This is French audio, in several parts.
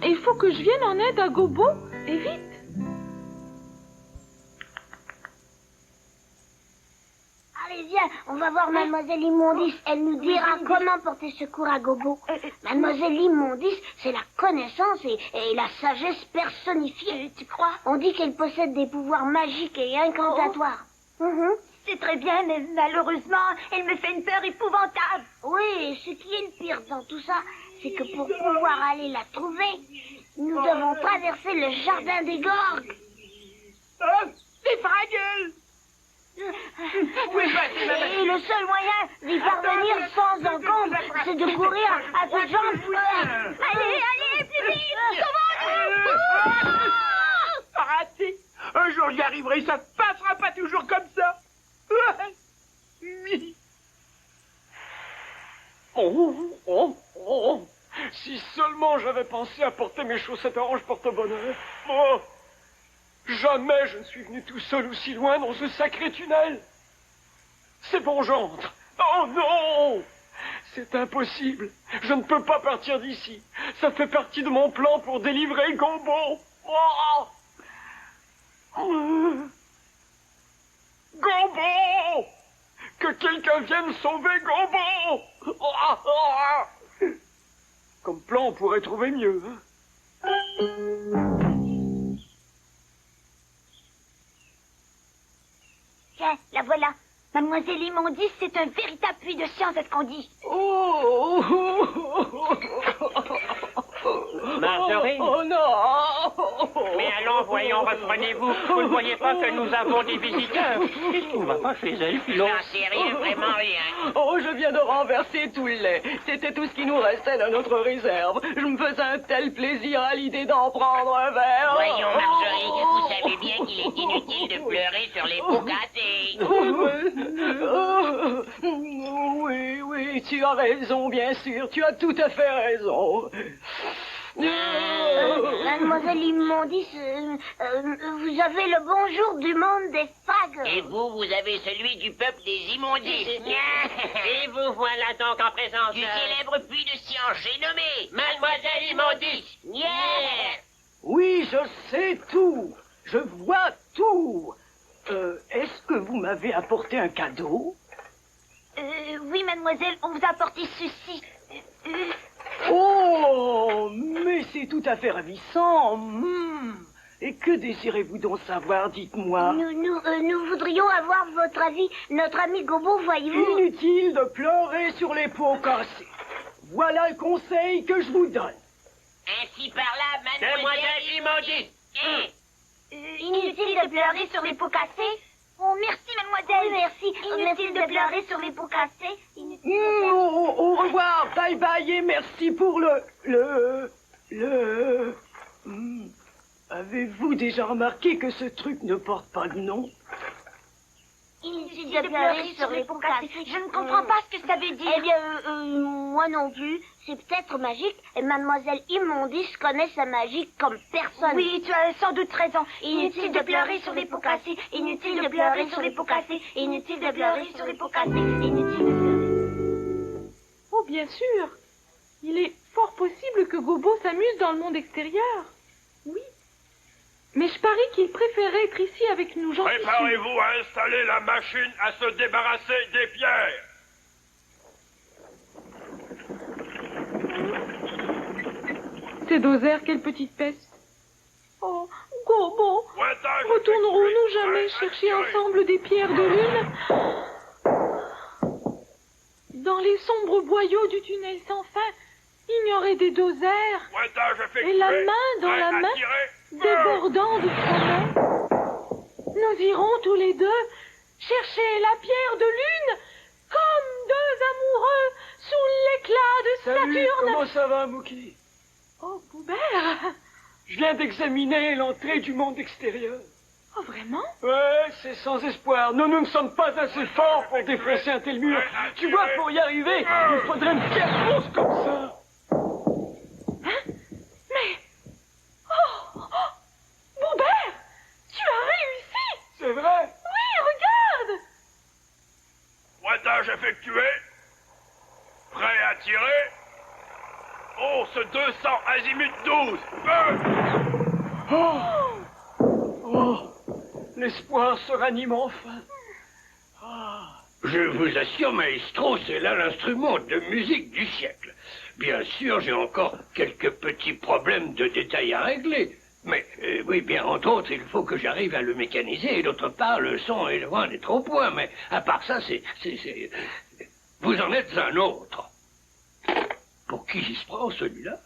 Il faut que je vienne en aide à Gobo, et vite. Allez, viens, on va voir Mademoiselle Immondice. Elle nous dira comment porter secours à Gobo. Mademoiselle Immondice, c'est la connaissance et la sagesse personnifiée. Tu crois? On dit qu'elle possède des pouvoirs magiques et incantatoires. C'est très bien, mais malheureusement, elle me fait une peur épouvantable. Oui, et ce qui est le pire dans tout ça, c'est que pour pouvoir aller la trouver, nous devons traverser le jardin des Gorgues. Des fragueules! Et le seul moyen d'y parvenir sans encombre, c'est de courir à toutes jambes. Allez, plus vite! Raté! Un jour j'y arriverai, ça ne passera pas toujours comme ça! Oh. Si seulement j'avais pensé à porter mes chaussettes orange porte-bonheur. Oh. Jamais je ne suis venu tout seul aussi loin dans ce sacré tunnel. C'est bon, j'entre. Oh non! C'est impossible. Je ne peux pas partir d'ici. Ça fait partie de mon plan pour délivrer Gobo. Oh. Gobo! Que quelqu'un vienne sauver Gobo! Comme plan, on pourrait trouver mieux. Tiens, la voilà. Mademoiselle Immondice, c'est un véritable puits de science, est-ce qu'on dit? Marjorie? Oh non! Mais allons, voyons, reprenez-vous. Vous ne voyez pas que nous avons des visiteurs? Qu'est-ce qui ne va pas chez elle, Philo? J'en sais rien, vraiment rien. Oh, je viens de renverser tout le lait. C'était tout ce qui nous restait dans notre réserve. Je me faisais un tel plaisir à l'idée d'en prendre un verre. Voyons, Marjorie, vous savez bien qu'il est inutile de pleurer sur les pots cassés. Oui, tu as raison, bien sûr. Tu as tout à fait raison. Mademoiselle Immondice, vous avez le bonjour du monde des fags. Et vous avez celui du peuple des immondices. Et vous voilà donc en présence Du célèbre puits de science, j'ai nommé Mademoiselle Immondice. Oui, je sais tout. Je vois tout. Est-ce que vous m'avez apporté un cadeau? Oui, mademoiselle, on vous a apporté ceci. Oh, mais c'est tout à fait ravissant. Et que désirez-vous donc savoir, dites-moi? Nous voudrions avoir votre avis. Notre ami Gobo, voyez-vous. Inutile de pleurer sur les pots cassés. Voilà le conseil que je vous donne. Ainsi par là, Mademoiselle Immondice. Inutile de pleurer sur les pots cassés. Oh, merci, mademoiselle. Oui, merci. Inutile de pleurer sur les pots cassés. Au revoir, bye bye et merci pour Avez-vous déjà remarqué que ce truc ne porte pas de nom? Inutile de pleurer sur les pots cassés. Je ne comprends pas ce que ça veut dire. Eh bien, moi non plus. C'est peut-être magique. Et Mademoiselle Immondice connaît sa magie comme personne. Oui, tu as sans doute raison. Inutile de pleurer sur les pots cassés. Inutile de pleurer sur les pots cassés. Inutile de pleurer sur les pots cassés. Inutile de pleurer. Oh, bien sûr. Il est fort possible que Gobo s'amuse dans le monde extérieur. Oui. Mais je parie qu'il préférait être ici avec nous, j'en suis sûre. Préparez-vous à installer la machine à se débarrasser des pierres. C'est Dozer, quelle petite peste. Oh, Gobo, retournerons-nous jamais chercher ensemble des pierres de lune? Dans les sombres boyaux du tunnel sans fin, ignorer des dosers. Et la main dans la main, débordant de froment. Nous irons tous les deux chercher la pierre de lune comme deux amoureux sous l'éclat de Salut, Saturne. comment ça va, Mookie? Oh, Boubert. Je viens d'examiner l'entrée du monde extérieur. Oh, vraiment? Ouais, c'est sans espoir. Nous ne sommes pas assez forts pour défoncer un tel mur. Tu vois, pour y arriver, il faudrait une pierre grosse comme ça. Hein? Mais... Oh, Boubert, tu as réussi! C'est vrai? Oui, regarde! Pointage effectué. Prêt à tirer. Oh, 200 azimut 12. Oh, l'espoir se ranime enfin. Je vous assure, maestro, c'est là l'instrument de musique du siècle. Bien sûr, j'ai encore quelques petits problèmes de détail à régler. Mais, oui, bien, entre autres, il faut que j'arrive à le mécaniser, et d'autre part, le son est loin d'être au point, mais à part ça, c'est... Vous en êtes un autre. Pour qui il se prend, celui-là?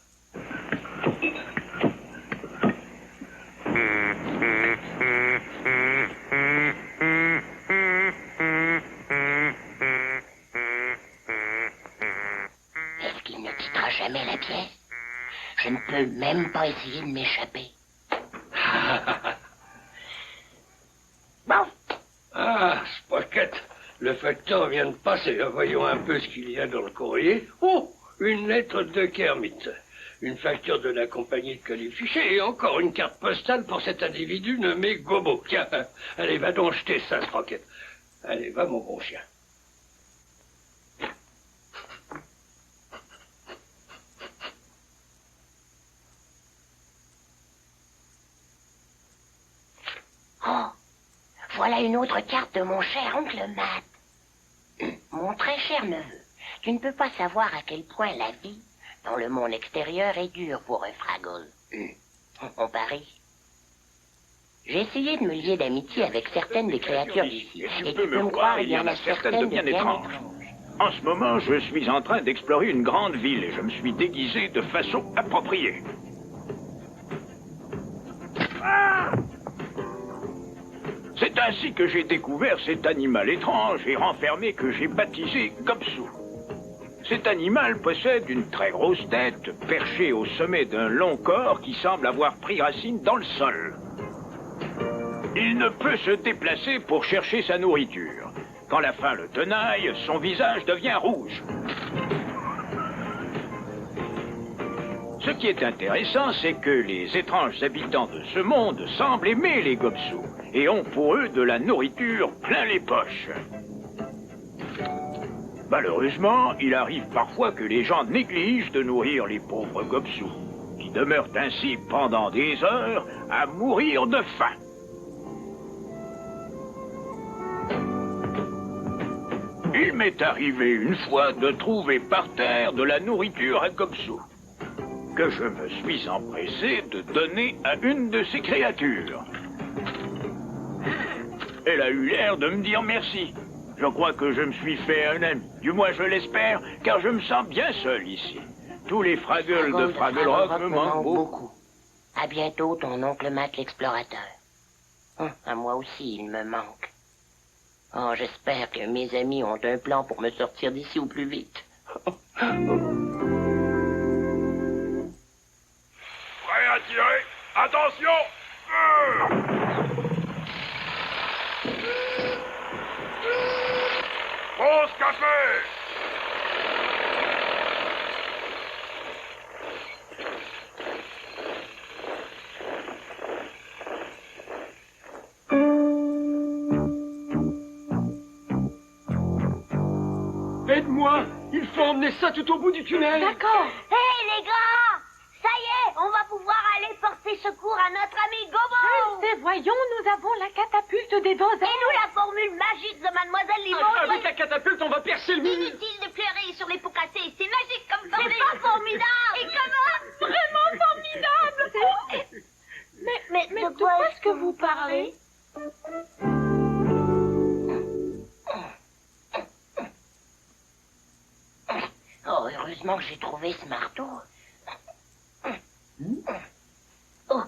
Est-ce qu'il ne quittera jamais la pièce? Je ne peux même pas essayer de m'échapper. Ah, Sprocket, le facteur vient de passer. Voyons un peu ce qu'il y a dans le courrier. Oh, une lettre de Kermit. Une facture de la compagnie de colis fichés et encore une carte postale pour cet individu nommé Gobo. Tiens, allez, va donc jeter ça, Sprocket. Allez, va, mon bon chien. Oh, voilà une autre carte de mon cher oncle Matt. Mon très cher neveu, tu ne peux pas savoir à quel point la vie dans le monde extérieur est dure pour un Fraggle. On parie. J'ai essayé de me lier d'amitié avec certaines des créatures d'ici. Et tu peux me croire, il y en a certaines de bien étranges. En ce moment, je suis en train d'explorer une grande ville et je me suis déguisé de façon appropriée. C'est ainsi que j'ai découvert cet animal étrange et renfermé que j'ai baptisé Gobsou. Cet animal possède une très grosse tête, perchée au sommet d'un long corps qui semble avoir pris racine dans le sol. Il ne peut se déplacer pour chercher sa nourriture. Quand la faim le tenaille, son visage devient rouge. Ce qui est intéressant, c'est que les étranges habitants de ce monde semblent aimer les Gobsous et ont pour eux de la nourriture plein les poches. Malheureusement, il arrive parfois que les gens négligent de nourrir les pauvres Gobsous, qui demeurent ainsi pendant des heures à mourir de faim. Il m'est arrivé une fois de trouver par terre de la nourriture à Gobsou, que je me suis empressé de donner à une de ces créatures. Elle a eu l'air de me dire merci. Je crois que je me suis fait un ami. Du moins, je l'espère, car je me sens bien seul ici. Tous les Fraggles de Fraggle Rock me manquent beaucoup. À bientôt, ton oncle Matt l'explorateur. À moi aussi, il me manque. Oh, j'espère que mes amis ont un plan pour me sortir d'ici au plus vite. Prêt à tirer? Attention! Pause café! Aide-moi! Il faut emmener ça tout au bout du tunnel! D'accord. Hé, les gars! Ça y est, on va pouvoir aller porter secours à notre ami Gobo! Et voyons, nous avons la catapulte des doseurs. Et nous, la formule magique de Mademoiselle Limon. Avec la catapulte, on va percer le mur! Inutile de pleurer sur les pots cassés, c'est magique comme formule. C'est pas formidable! Et comment? Vraiment formidable. Mais de quoi est-ce que vous parlez? Oh, heureusement que j'ai trouvé ce marteau. Oh.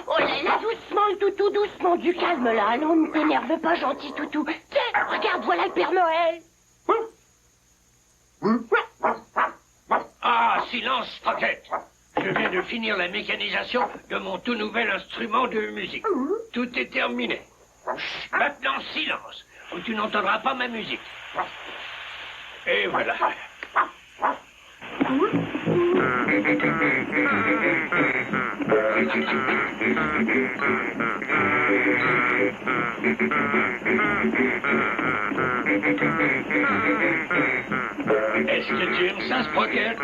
Oh là là, doucement, le toutou, doucement, du calme là. Non, ne t'énerve pas, gentil toutou. Tiens, regarde, voilà le Père Noël. Ah, silence, Sprocket. Je viens de finir la mécanisation de mon tout nouvel instrument de musique. Tout est terminé. Chut, maintenant, silence, ou tu n'entendras pas ma musique. Et voilà. Est-ce que Tu aimes ça, Sprocket?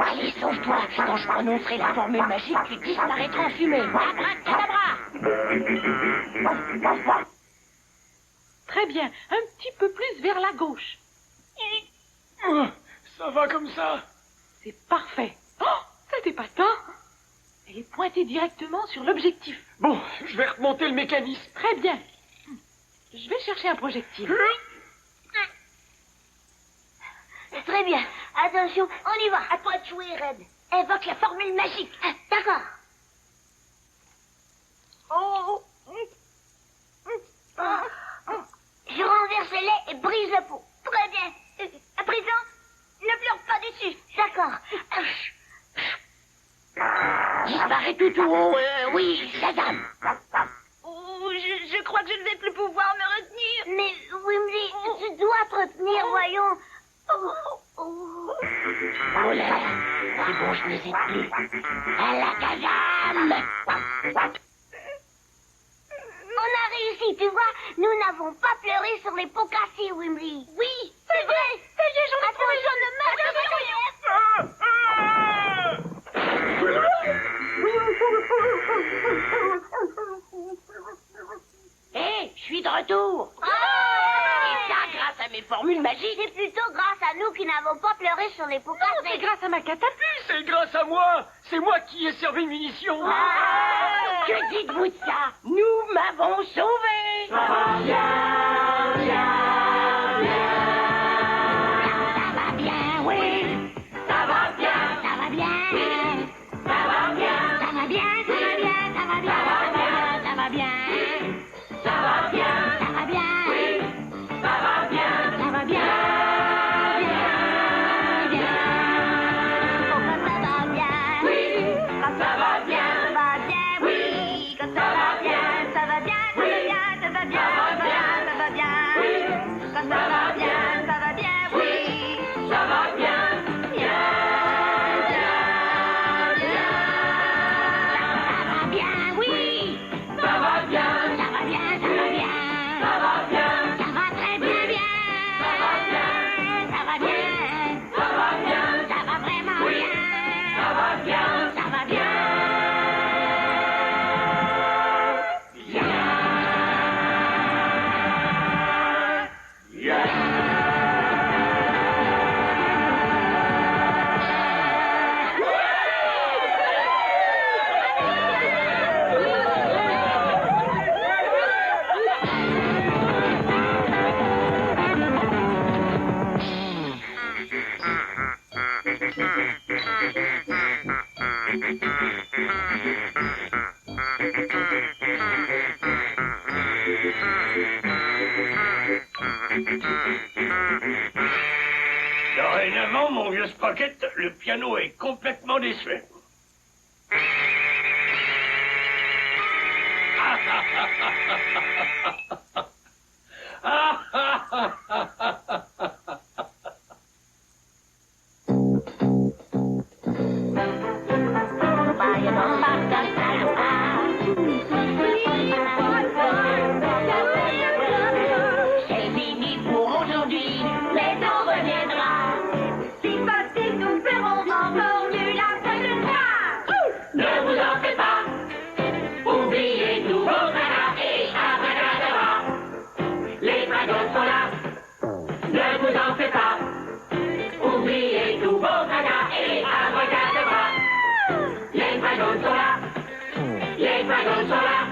Allez, sauve-toi. Quand je prononcerai la formule magique, tu disparaîtras en fumée. Abracadabra! Très bien, un petit peu plus vers la gauche. Ça va comme ça? C'est parfait. Oh, c'était pas tant. Elle est pointée directement sur l'objectif. Bon, je vais remonter le mécanisme. Très bien. Je vais chercher un projectile. Très bien. Attention, on y va. À toi de jouer, Red. Invoque la formule magique. Ah, d'accord. Je renverse le lait et brise la peau. Très bien. À présent, ne pleure pas dessus. D'accord. Disparaît tout au haut. Oui, Shazam. Oh, je crois que je ne vais plus pouvoir me retenir. Mais, Wimley, tu dois te retenir, voyons. Oh là là, c'est bon, je n'hésite plus. À la Shazam. On a réussi, tu vois. Nous n'avons pas pleuré sur les pots cassés, Wimley. Oui, c'est vrai. Ça y est, j'en ai trouvé. Attention, ne marche Hé, je suis de retour. Et ça, grâce à mes formules magiques. C'est plutôt grâce à nous qui n'avons pas pleuré sur les pots cassés. C'est grâce à ma catapulte. C'est grâce à moi. C'est moi qui ai servi de munitions. Que dites-vous de ça? Nous m'avons sauvé. Ça va bien, ça va bien, oui. Ça va bien, ça va bien. Oui. Ça va bien, ça va bien, ça va bien, ça va bien, ça va bien. Ça va bien, ça va bien. Oui. Ça va bien, ça va bien. Dorénavant, mon vieux Sprocket, le piano est complètement désuet. C'est fini pour aujourd'hui, mais on reviendra. Si facile, nous ferons encore mieux la prochaine fois. Ne vous en faites pas, oubliez tout vos tracas et abracadabra. Les dragons sont là, ne vous en faites pas, oubliez tout vos tracas et abracadabra. Les dragons sont là, les dragons sont là.